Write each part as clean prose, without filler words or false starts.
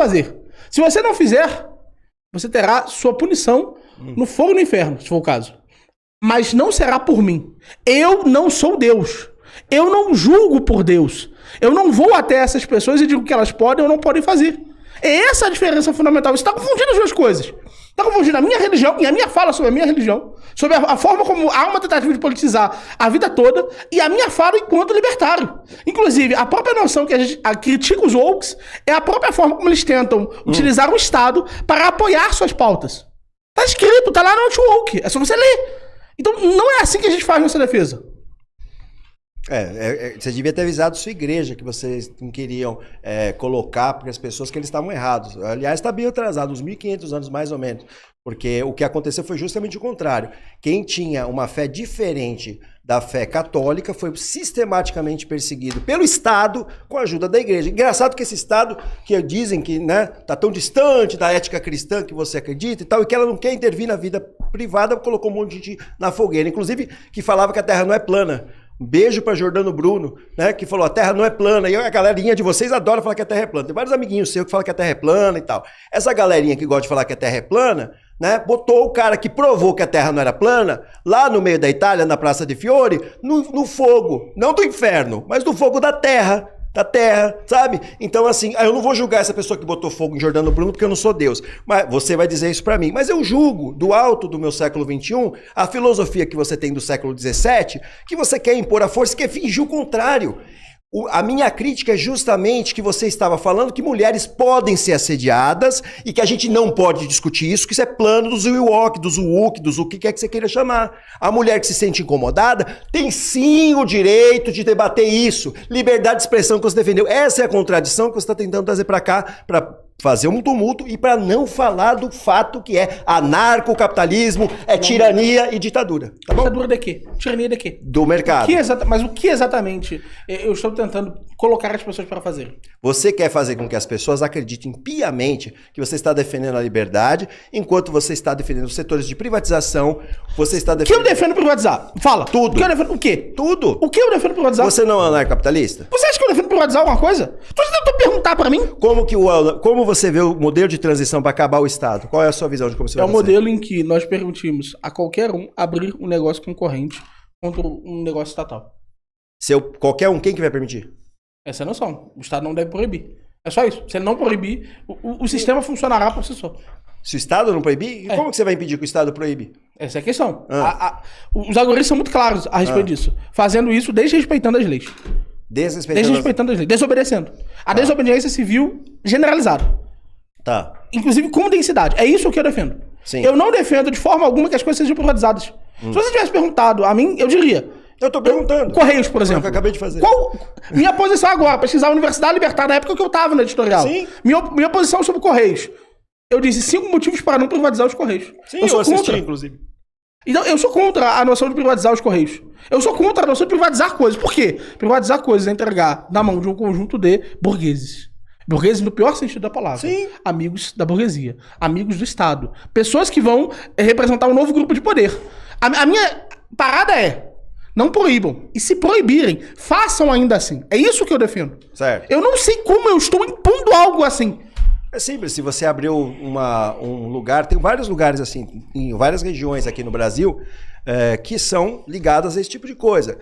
fazer. Se você não fizer, você terá sua punição no fogo no inferno, se for o caso. Mas não será por mim. Eu não sou Deus. Eu não julgo por Deus. Eu não vou até essas pessoas e digo que elas podem ou não podem fazer. Essa é a diferença fundamental. Você está confundindo as duas coisas. Está confundindo a minha religião e a minha fala sobre a minha religião, sobre a forma como há uma tentativa de politizar a vida toda, e a minha fala enquanto libertário. Inclusive, a própria noção que a gente critica os woke é a própria forma como eles tentam utilizar o Estado para apoiar suas pautas. Tá escrito, tá lá no anti-woke. É só você ler. Então, não é assim que a gente faz nossa defesa. Você devia ter avisado sua igreja que vocês não queriam colocar para as pessoas que eles estavam errados. Aliás, está bem atrasado, uns 1.500 anos mais ou menos. Porque o que aconteceu foi justamente o contrário. Quem tinha uma fé diferente da fé católica foi sistematicamente perseguido pelo Estado com a ajuda da igreja. Engraçado que esse Estado, que dizem que tá tão distante da ética cristã que você acredita e tal, e que ela não quer intervir na vida privada, colocou um monte de gente na fogueira. Inclusive, que falava que a Terra não é plana. Um beijo para Jordano Bruno, né, que falou, a Terra não é plana. E a galerinha de vocês adora falar que a Terra é plana. Tem vários amiguinhos seus que falam que a Terra é plana e tal. Essa galerinha que gosta de falar que a Terra é plana, né, botou o cara que provou que a Terra não era plana, lá no meio da Itália, na Praça de Fiori, no fogo. Não do inferno, mas do fogo da Terra. Da terra, sabe? Então, assim, eu não vou julgar essa pessoa que botou fogo em Jordano Bruno porque eu não sou Deus. Mas você vai dizer isso pra mim. Mas eu julgo, do alto do meu século XXI, a filosofia que você tem do século XVII, que você quer impor a força, que é fingir o contrário. A minha crítica é justamente que você estava falando que mulheres podem ser assediadas e que a gente não pode discutir isso, que isso é plano dos Ewok, dos Wook, dos o que quer que você queira chamar. A mulher que se sente incomodada tem sim o direito de debater isso. Liberdade de expressão que você defendeu. Essa é a contradição que você está tentando trazer para cá, para fazer um tumulto e para não falar do fato que é anarcocapitalismo, é tirania e ditadura. Tá bom? Ditadura de quê? Tirania de quê? Do mercado. Mas o que exatamente eu estou tentando colocar as pessoas para fazer? Você quer fazer com que as pessoas acreditem piamente que você está defendendo a liberdade, enquanto você está defendendo os setores de privatização, você está defendendo... O que eu defendo privatizar? Fala. Tudo. O que eu defendo? O quê? Tudo. O que eu defendo privatizar? Você não é anarcapitalista? Você acha que eu defendo privatizar alguma coisa? Tu tentou perguntar para mim? Como você vê o modelo de transição para acabar o Estado? Qual é a sua visão de como você vai fazer? É um modelo em que nós permitimos a qualquer um abrir um negócio concorrente contra um negócio estatal. Qualquer um, quem que vai permitir? Essa é a noção. O Estado não deve proibir. É só isso. Se ele não proibir, o sistema funcionará por si só. Se o Estado não proibir, como que você vai impedir que o Estado proíbe? Essa é a questão. Os algoritmos são muito claros a respeito disso. Fazendo isso, desrespeitando as leis. Desrespeitando as leis. Desobedecendo. A desobediência civil generalizada. Tá. Inclusive com densidade. É isso que eu defendo. Sim. Eu não defendo de forma alguma que as coisas sejam privatizadas. Se você tivesse perguntado a mim, eu diria... Eu tô perguntando. Correios, por exemplo. Que eu acabei de fazer. Minha posição agora, pesquisar a Universidade Libertar, na época que eu tava no editorial. Sim. Minha posição sobre Correios. Eu disse 5 motivos para não privatizar os Correios. Sim, eu assisti, inclusive. Então, eu sou contra a noção de privatizar os Correios. Eu sou contra a noção de privatizar coisas. Por quê? Privatizar coisas é entregar na mão de um conjunto de burgueses. Burgueses no pior sentido da palavra. Sim. Amigos da burguesia. Amigos do Estado. Pessoas que vão representar um novo grupo de poder. A minha parada é... Não proíbam. E se proibirem, façam ainda assim. É isso que eu defendo. Certo. Eu não sei como eu estou impondo algo assim. É simples. Se você abriu um lugar... Tem vários lugares assim, em várias regiões aqui no Brasil, que são ligadas a esse tipo de coisa.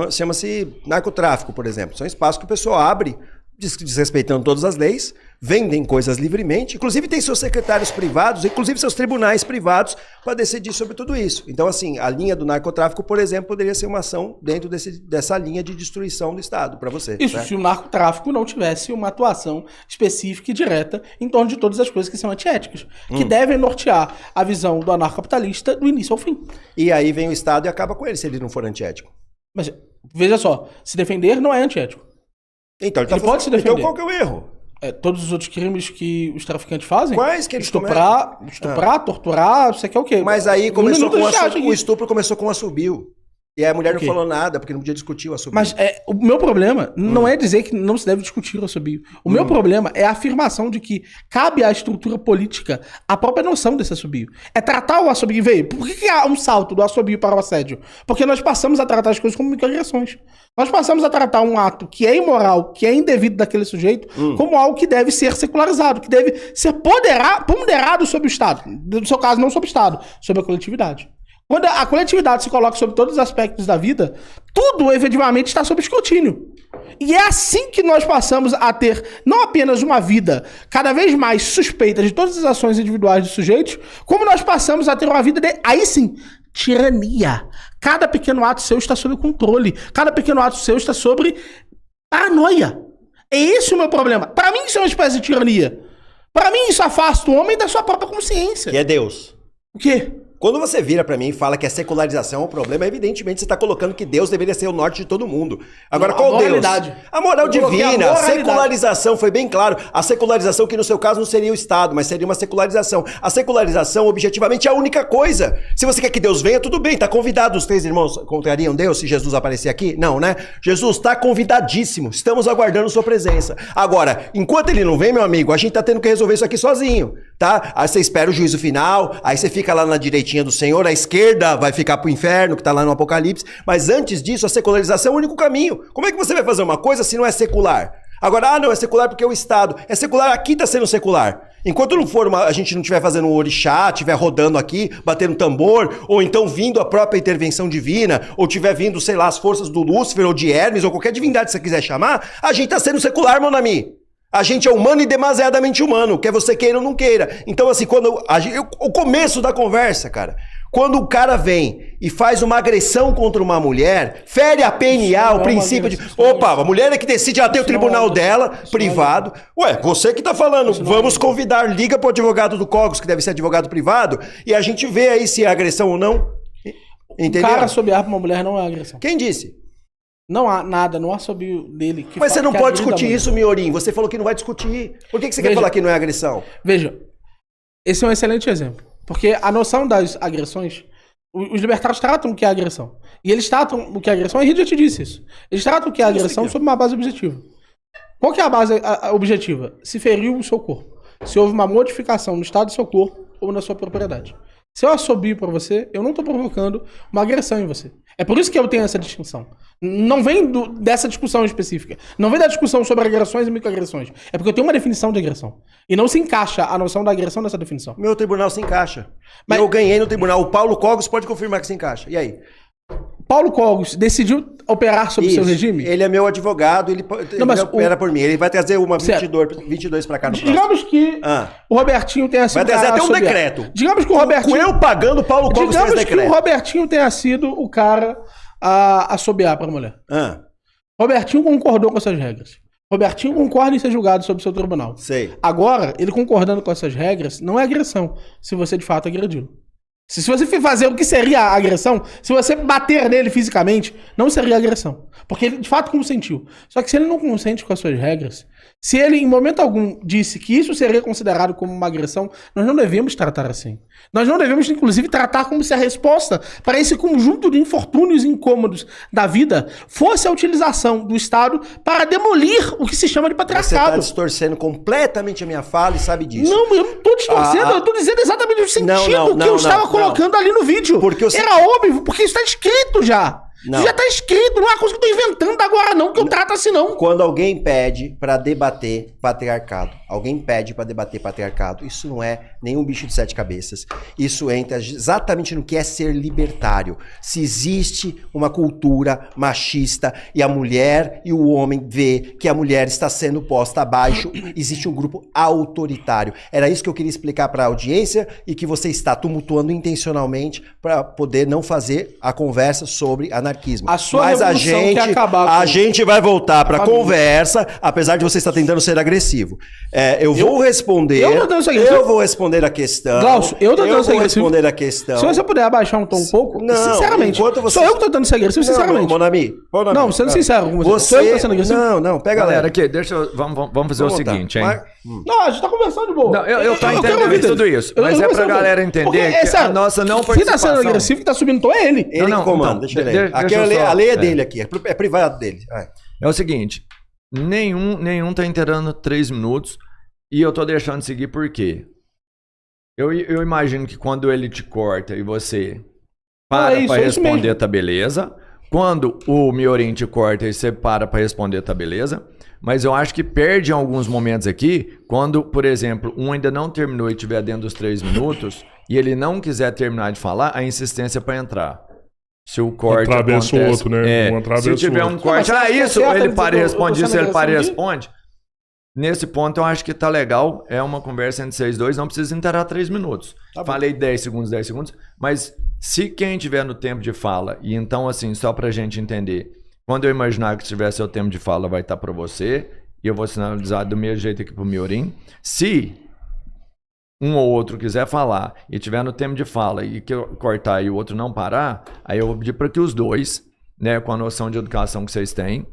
Chama-se narcotráfico, por exemplo. São espaços que o pessoal abre, desrespeitando todas as leis, vendem coisas livremente, inclusive tem seus secretários privados, inclusive seus tribunais privados para decidir sobre tudo isso. Então, assim, a linha do narcotráfico, por exemplo, poderia ser uma ação dentro dessa linha de destruição do Estado, para você. Isso, certo? Se o narcotráfico não tivesse uma atuação específica e direta em torno de todas as coisas que são antiéticas, que devem nortear a visão do anarcocapitalista do início ao fim. E aí vem o Estado e acaba com ele, se ele não for antiético. Mas, veja só, se defender não é antiético. Então, ele pode se defender. Então qual que é o erro? Todos os outros crimes que os traficantes fazem? Quais que eles estuprar, torturar, você quer o quê? Mas aí começou o estupro começou com um assobio. E a mulher Ok. não falou nada, porque não podia discutir o assobio. Mas o meu problema não é dizer que não se deve discutir o assobio. O meu problema é a afirmação de que cabe à estrutura política a própria noção desse assobio. É tratar o assobio... Veio, por que há um salto do assobio para o assédio? Porque nós passamos a tratar as coisas como microagressões. Nós passamos a tratar um ato que é imoral, que é indevido daquele sujeito, como algo que deve ser secularizado, que deve ser ponderado sobre o Estado. No seu caso, não sobre o Estado, sobre a coletividade. Quando a coletividade se coloca sobre todos os aspectos da vida, tudo efetivamente está sob escrutínio. E é assim que nós passamos a ter não apenas uma vida cada vez mais suspeita de todas as ações individuais dos sujeitos, como nós passamos a ter uma vida de, aí sim, tirania. Cada pequeno ato seu está sob controle. Cada pequeno ato seu está sobre paranoia. É esse o meu problema. Para mim isso é uma espécie de tirania. Para mim isso afasta o homem da sua própria consciência. Que é Deus. O quê? Quando você vira pra mim e fala que a secularização é um problema, evidentemente você tá colocando que Deus deveria ser o norte de todo mundo. Agora, Não, qual a Deus? moralidade. A moral Eu coloquei a divina, a moralidade. secularização, foi bem claro. A secularização que no seu caso não seria o Estado, mas seria uma secularização. A secularização, objetivamente, é a única coisa. Se você quer que Deus venha, tudo bem, tá convidado. Os 3 irmãos contrariam Deus se Jesus aparecer aqui? Não, né? Jesus tá convidadíssimo. Estamos aguardando sua presença. Agora, enquanto ele não vem, meu amigo, a gente tá tendo que resolver isso aqui sozinho, tá? Aí você espera o juízo final, aí você fica lá na direitinha do Senhor, a esquerda vai ficar pro inferno, que tá lá no Apocalipse, mas antes disso, a secularização é o único caminho. Como é que você vai fazer uma coisa se não é secular? Agora, não, é secular porque é o Estado. É secular, aqui tá sendo secular. Enquanto não for a gente não estiver fazendo um orixá, estiver rodando aqui, batendo tambor, ou então vindo a própria intervenção divina, ou tiver vindo, sei lá, as forças do Lúcifer ou de Hermes, ou qualquer divindade que você quiser chamar, a gente tá sendo secular, mon ami. A gente é humano e demasiadamente humano, quer você queira ou não queira. Então, assim, o começo da conversa, cara, quando o cara vem e faz uma agressão contra uma mulher, fere a PNA, o princípio de... Opa, a mulher é que decide, ela tem o tribunal dela, privado. Ué, você que tá falando, vamos convidar, liga pro advogado do Cogos, que deve ser advogado privado, e a gente vê aí se é agressão ou não. Entendeu? O cara assobiar pra uma mulher não é agressão. Quem disse? Não há nada, não há assobio dele. Que Mas você não que pode agrida a discutir mulher. isso, Miorim. Você falou que não vai discutir. Por que você quer Veja. falar que não é agressão? Veja, esse é um excelente exemplo. Porque a noção das agressões, os libertários tratam o que é agressão. E eles tratam o que é agressão, a Henrique já te disse isso. Eles tratam o que é agressão sob uma base objetiva. Qual que é a base objetiva? Se feriu o seu corpo. Se houve uma modificação no estado do seu corpo ou na sua propriedade. Se eu assobio pra você, eu não tô provocando uma agressão em você. É por isso que eu tenho essa distinção. Não vem dessa discussão específica. Não vem da discussão sobre agressões e microagressões. É porque eu tenho uma definição de agressão. E não se encaixa a noção da agressão nessa definição. Meu tribunal se encaixa. Mas- Eu ganhei no tribunal. O Paulo Cogos pode confirmar que se encaixa. E aí? Paulo Cogos decidiu operar sob o seu Isso. regime? Ele é meu advogado, ele mas opera por mim. Ele vai trazer uma Certo. 22 pra cá no próximo. Digamos que o Robertinho tenha sido Vai trazer até um assobiado. decreto. Digamos que o Robertinho... Com eu pagando, o Paulo Cogos traz Digamos que o decreto. Robertinho tenha sido o cara a assobiar pra mulher. Ah, Robertinho concordou com essas regras. Robertinho concorda em ser julgado sob seu tribunal. sei. Agora, ele concordando com essas regras, não é agressão, se você de fato agrediu. Se você for fazer o que seria a agressão, se você bater nele fisicamente, não seria agressão. Porque ele de fato consentiu. Só que se ele não consente com as suas regras, se ele em momento algum disse que isso seria considerado como uma agressão, nós não devemos tratar assim. Nós não devemos, inclusive, tratar como se a resposta para esse conjunto de infortúnios e incômodos da vida fosse a utilização do Estado para demolir o que se chama de Você tá patriarcado. distorcendo completamente a minha fala e sabe disso. Não, eu não tô distorcendo, eu tô dizendo exatamente o sentido que eu estava colocando ali no vídeo. Porque eu- Era óbvio, porque isso tá escrito já. Não. Isso já tá escrito, não é uma coisa que eu tô inventando agora não, que eu trato assim não. Quando alguém pede pra debater patriarcado, isso não é nenhum bicho de 7 cabeças. Isso entra exatamente no que é ser libertário. Se existe uma cultura machista e a mulher e o homem vê que a mulher está sendo posta abaixo, existe um grupo autoritário. Era isso que eu queria explicar pra audiência e que você está tumultuando intencionalmente pra poder não fazer a conversa sobre anarquismo. A sua Mas a revolução gente, quer acabar com a gente vai voltar pra família. conversa, apesar de você estar tentando ser agressivo. Eu vou responder. eu tô tentando ser agressivo. Eu vou responder a questão. Glaucio, eu tô tentando ser vou agressivo. responder a questão. Se você puder abaixar um tom um pouco, Não, sinceramente, enquanto você- sou eu que tô tentando ser agressivo, sinceramente. Monami, Não, sendo sincero com você. Sou eu que tô sendo agressivo? Não, pega Galera, galera. aqui, deixa eu. Vamos fazer o seguinte, hein? Não, a gente tá conversando de boa. Não, eu tô quero entendendo ouvir tudo dele. isso, Eu mas tô é pra conversando. galera entender Porque, que sério, a nossa não quem tá sendo participação- agressivo, que tá subindo tom é ele. Ele Não, comanda, então, deixa ele aí. Aqui a lei é dele aqui, é privado dele. É o seguinte, nenhum tá inteirando 3 minutos e eu tô deixando de seguir por quê? Eu imagino que quando ele te corta e você para pra responder, tá beleza. Quando o Miorim te corta e você para pra responder, tá beleza. Mas eu acho que perde em alguns momentos aqui, quando, por exemplo, um ainda não terminou e estiver dentro dos 3 minutos, e ele não quiser terminar de falar, a insistência para entrar. Se o corte atravessa acontece... o outro, né? Se tiver um corte, isso, ele para e responde isso, ele para e responde. Nesse ponto, eu acho que tá legal, é uma conversa entre vocês dois, não precisa interar 3 minutos. Tá, falei 10 segundos, mas se quem tiver no tempo de fala, e então assim, só pra gente entender... Quando eu imaginar que tiver seu tempo de fala, vai estar para você. E eu vou sinalizar do mesmo jeito aqui pro Miorim. Se um ou outro quiser falar e tiver no tempo de fala e que eu cortar e o outro não parar, aí eu vou pedir para que os dois, né, com a noção de educação que vocês têm,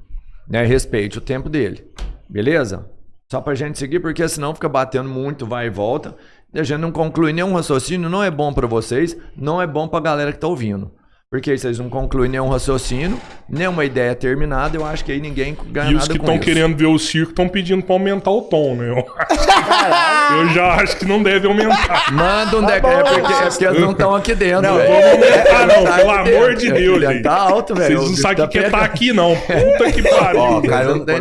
né, respeite o tempo dele. Beleza? Só pra gente seguir, porque senão fica batendo muito, vai e volta. E a gente não conclui nenhum raciocínio, não é bom para vocês, não é bom pra galera que tá ouvindo. Porque vocês não concluem nenhum raciocínio, nenhuma ideia terminada, eu acho que aí ninguém ganha nada com isso. E os que estão querendo ver o circo estão pedindo pra aumentar o tom, né? Eu já acho que não deve aumentar. Manda um decreto, é porque eles não estão aqui dentro, não, velho. Vamos aumentar, não, pelo amor de Deus, gente. Tá alto, velho. Vocês não sabem o que tá aqui, não. Puta que pariu. Ó, cara, não tem